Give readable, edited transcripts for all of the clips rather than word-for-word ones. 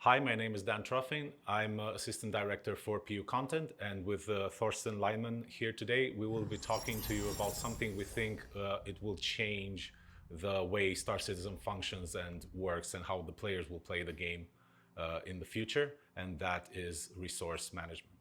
Hi, my name is Dan Truffin. I'm Assistant Director for PU Content, and with Thorsten Leiman here today, we will be talking to you about something we think it will change the way Star Citizen functions and works and how the players will play the game in the future, and that is resource management.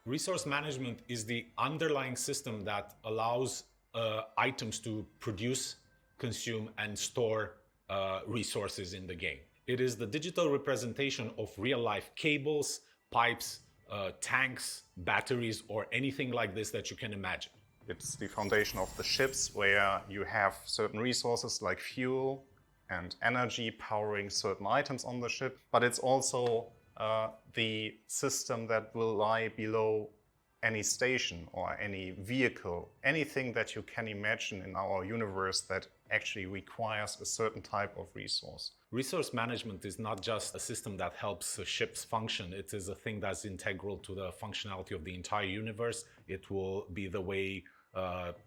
Resource management is the underlying system that allows items to produce, consume, and store resources in the game. It is the digital representation of real-life cables, pipes, tanks, batteries, or anything like this that you can imagine. It's the foundation of the ships, where you have certain resources like fuel and energy powering certain items on the ship, but it's also the system that will lie below any station or any vehicle, anything that you can imagine in our universe that actually requires a certain type of resource. Resource management is not just a system that helps ships function. It is a thing that's integral to the functionality of the entire universe. It will be the way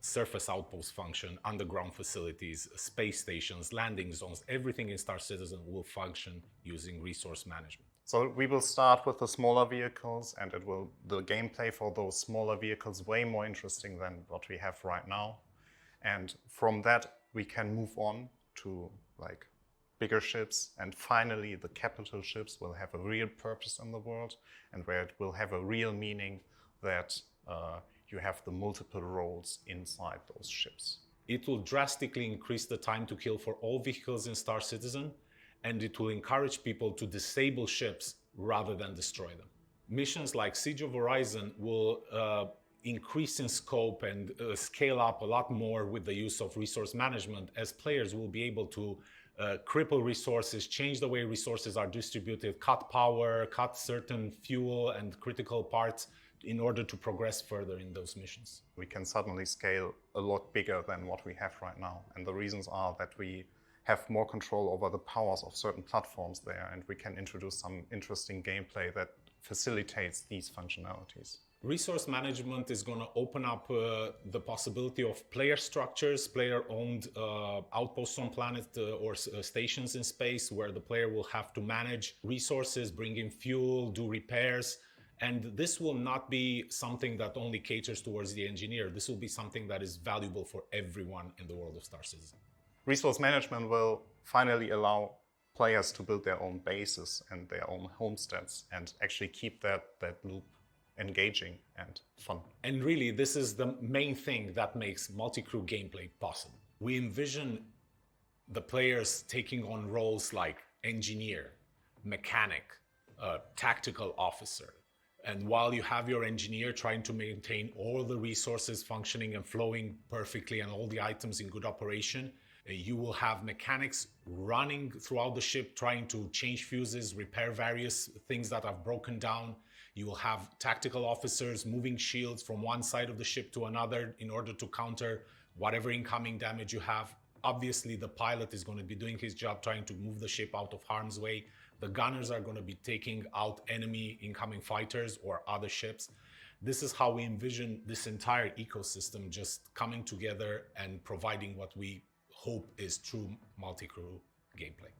surface outposts function, underground facilities, space stations, landing zones, everything in Star Citizen will function using resource management. So we will start with the smaller vehicles, and the gameplay for those smaller vehicles way more interesting than what we have right now. And from that, we can move on to like bigger ships, and finally the capital ships will have a real purpose in the world, and where it will have a real meaning that you have the multiple roles inside those ships. It will drastically increase the time to kill for all vehicles in Star Citizen, and it will encourage people to disable ships rather than destroy them. Missions like Siege of Horizon will increase in scope and scale up a lot more with the use of resource management, as players will be able to cripple resources, change the way resources are distributed, cut power, cut certain fuel and critical parts in order to progress further in those missions. We can suddenly scale a lot bigger than what we have right now. And the reasons are that we have more control over the powers of certain platforms there, and we can introduce some interesting gameplay that facilitates these functionalities. Resource management is going to open up the possibility of player structures, player-owned outposts on planet or stations in space, where the player will have to manage resources, bring in fuel, do repairs. And this will not be something that only caters towards the engineer. This will be something that is valuable for everyone in the world of Star Citizen. Resource management will finally allow players to build their own bases and their own homesteads and actually keep that loop engaging and fun. And really, this is the main thing that makes multi-crew gameplay possible. We envision the players taking on roles like engineer, mechanic, tactical officer. And while you have your engineer trying to maintain all the resources functioning and flowing perfectly and all the items in good operation, you will have mechanics running throughout the ship, trying to change fuses, repair various things that have broken down. You will have tactical officers moving shields from one side of the ship to another in order to counter whatever incoming damage you have. Obviously, the pilot is going to be doing his job, trying to move the ship out of harm's way. The gunners are going to be taking out enemy incoming fighters or other ships. This is how we envision this entire ecosystem just coming together and providing what we hope is true multi-crew gameplay.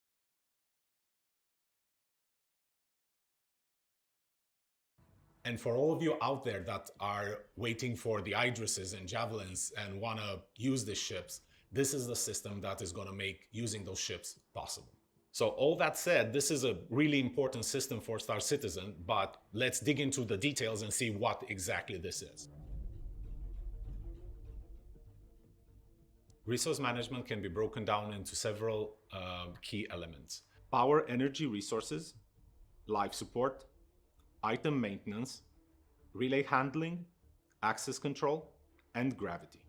And for all of you out there that are waiting for the Idrises and Javelins and want to use these ships, this is the system that is going to make using those ships possible. So all that said, this is a really important system for Star Citizen, but let's dig into the details and see what exactly this is. Resource management can be broken down into several key elements: power, energy, resources, life support, item maintenance, relay handling, access control, and gravity.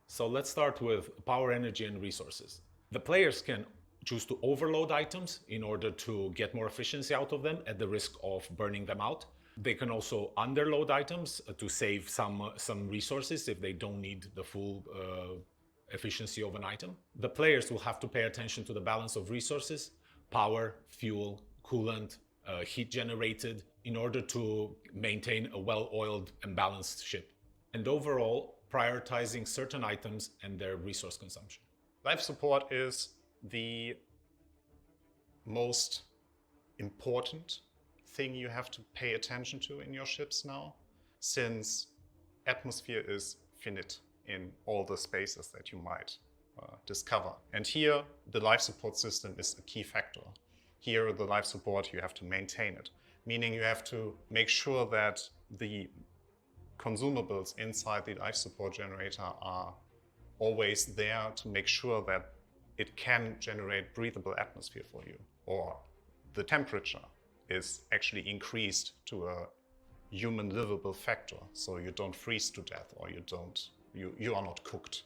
So let's start with power, energy, and resources. The players can choose to overload items in order to get more efficiency out of them at the risk of burning them out. They can also underload items to save some resources if they don't need the full efficiency of an item. The players will have to pay attention to the balance of resources, power, fuel, coolant, heat generated, in order to maintain a well-oiled and balanced ship. And overall, prioritizing certain items and their resource consumption. Life support is the most important thing you have to pay attention to in your ships now, since atmosphere is finite in all the spaces that you might discover. And here, the life support system is a key factor. Here, the life support, you have to maintain it, meaning you have to make sure that the consumables inside the life support generator are always there to make sure that it can generate breathable atmosphere for you, or the temperature is actually increased to a human livable factor, so you don't freeze to death, or you are not cooked.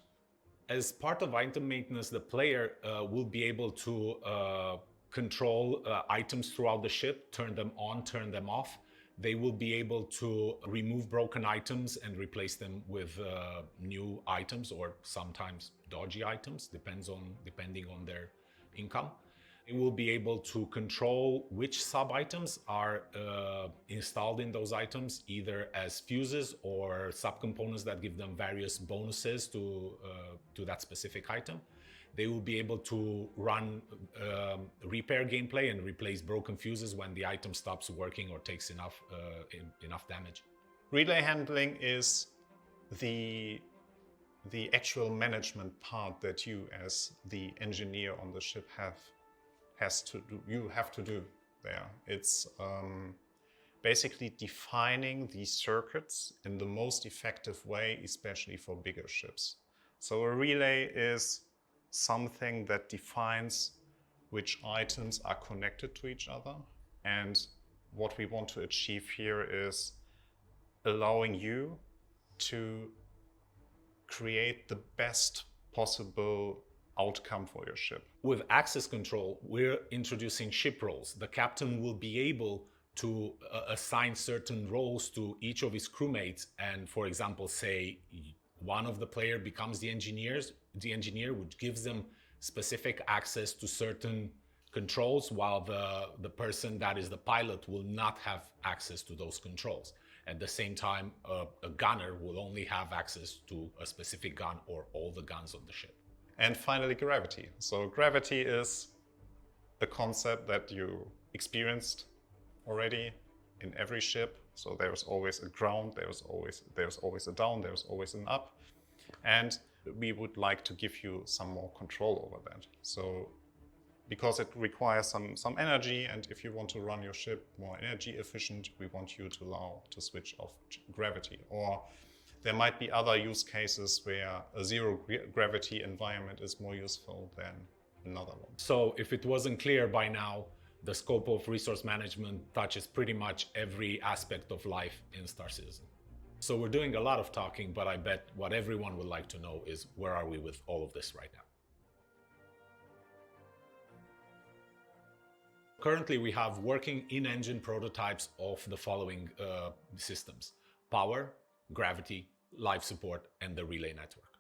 As part of item maintenance, the player will be able to control items throughout the ship, turn them on, turn them off. They will be able to remove broken items and replace them with new items, or sometimes dodgy items, depending on their income. They will be able to control which sub-items are installed in those items, either as fuses or subcomponents that give them various bonuses to that specific item. They will be able to run repair gameplay and replace broken fuses when the item stops working or takes enough damage. Relay handling is the actual management part that you, as the engineer on the ship, you have to do there. It's basically defining these circuits in the most effective way, especially for bigger ships. So a relay is something that defines which items are connected to each other. And what we want to achieve here is allowing you to create the best possible outcome for your ship. With access control, we're introducing ship roles. The captain will be able to assign certain roles to each of his crewmates, and for example, say one of the player becomes the engineer, which gives them specific access to certain controls, while the person that is the pilot will not have access to those controls. At the same time, a gunner will only have access to a specific gun or all the guns on the ship. And finally, gravity. So gravity is the concept that you experienced already in every ship. So there's always a ground, there's always a down, there's always an up. And we would like to give you some more control over that. So because it requires some energy, and if you want to run your ship more energy efficient, we want you to allow to switch off gravity. Or there might be other use cases where a zero gravity environment is more useful than another one. So if it wasn't clear by now, the scope of resource management touches pretty much every aspect of life in Star Citizen. So we're doing a lot of talking, but I bet what everyone would like to know is, where are we with all of this right now? Currently, we have working in-engine prototypes of the following systems: power, gravity, life support, and the relay network.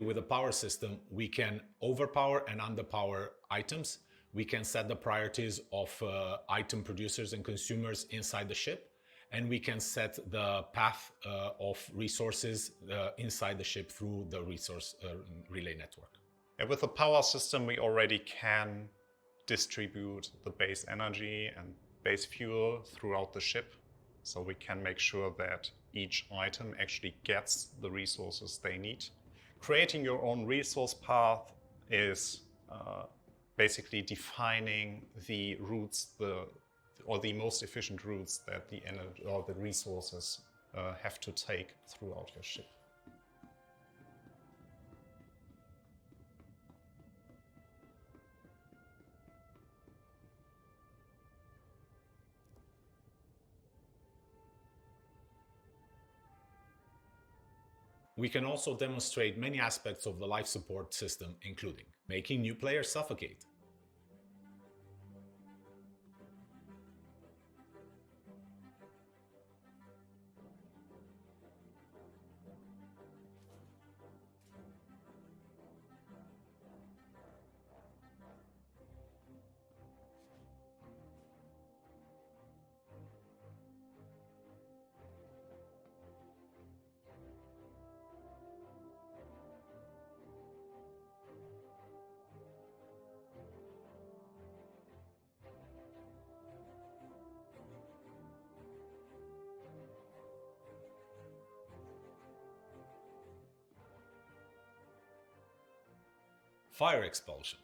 With a power system, we can overpower and underpower items. We can set the priorities of item producers and consumers inside the ship, and we can set the path of resources inside the ship through the resource relay network. And with the power system, we already can distribute the base energy and base fuel throughout the ship. So we can make sure that each item actually gets the resources they need. Creating your own resource path is basically defining the routes, or the most efficient routes that the energy or the resources have to take throughout your ship. We can also demonstrate many aspects of the life support system, including making new players suffocate, Fire expulsion.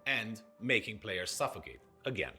And making players suffocate again.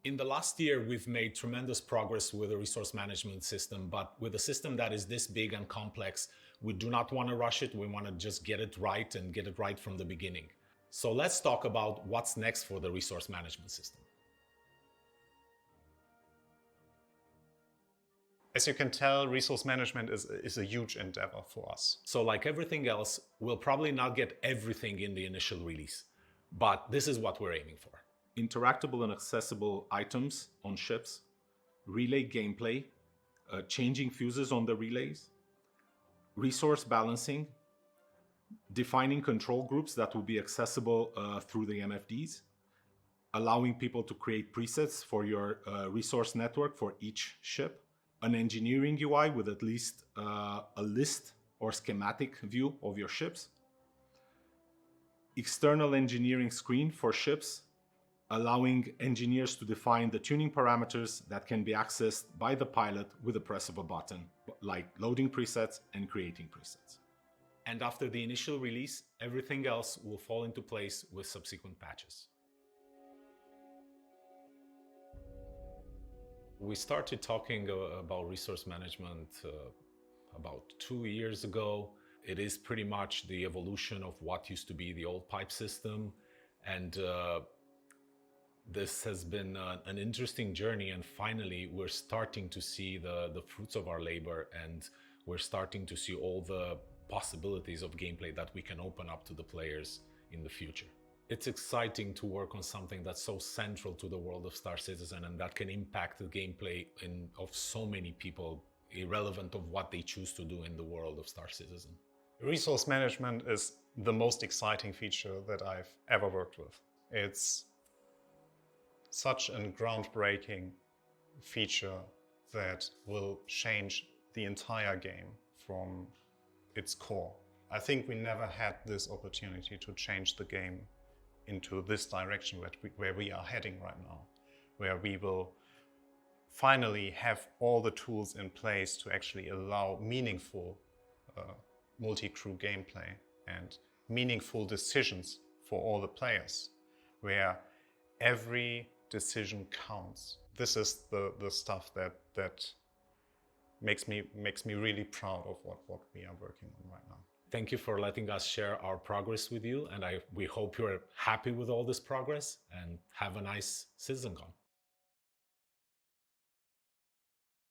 In the last year, we've made tremendous progress with the resource management system, but with a system that is this big and complex, we do not want to rush it. We want to just get it right and get it right from the beginning. So let's talk about what's next for the resource management system. As you can tell, resource management is a huge endeavor for us. So like everything else, we'll probably not get everything in the initial release, but this is what we're aiming for. Interactable and accessible items on ships, relay gameplay, changing fuses on the relays, resource balancing, defining control groups that will be accessible through the MFDs, allowing people to create presets for your resource network for each ship, an engineering UI with at least a list or schematic view of your ships, external engineering screen for ships, allowing engineers to define the tuning parameters that can be accessed by the pilot with the press of a button, like loading presets and creating presets. And after the initial release, everything else will fall into place with subsequent patches. We started talking about resource management about 2 years ago, It is pretty much the evolution of what used to be the old pipe system. And this has been an interesting journey. And finally, we're starting to see the fruits of our labor, and we're starting to see all the possibilities of gameplay that we can open up to the players in the future. It's exciting to work on something that's so central to the world of Star Citizen and that can impact the gameplay of so many people, irrelevant of what they choose to do in the world of Star Citizen. Resource management is the most exciting feature that I've ever worked with. It's such a groundbreaking feature that will change the entire game from its core. I think we never had this opportunity to change the game into this direction where we are heading right now, where we will finally have all the tools in place to actually allow meaningful multi-crew gameplay and meaningful decisions for all the players, where every decision counts. This is the stuff that makes me really proud of what we are working on right now. Thank you for letting us share our progress with you, and we hope you're happy with all this progress, and have a nice CitizenCon.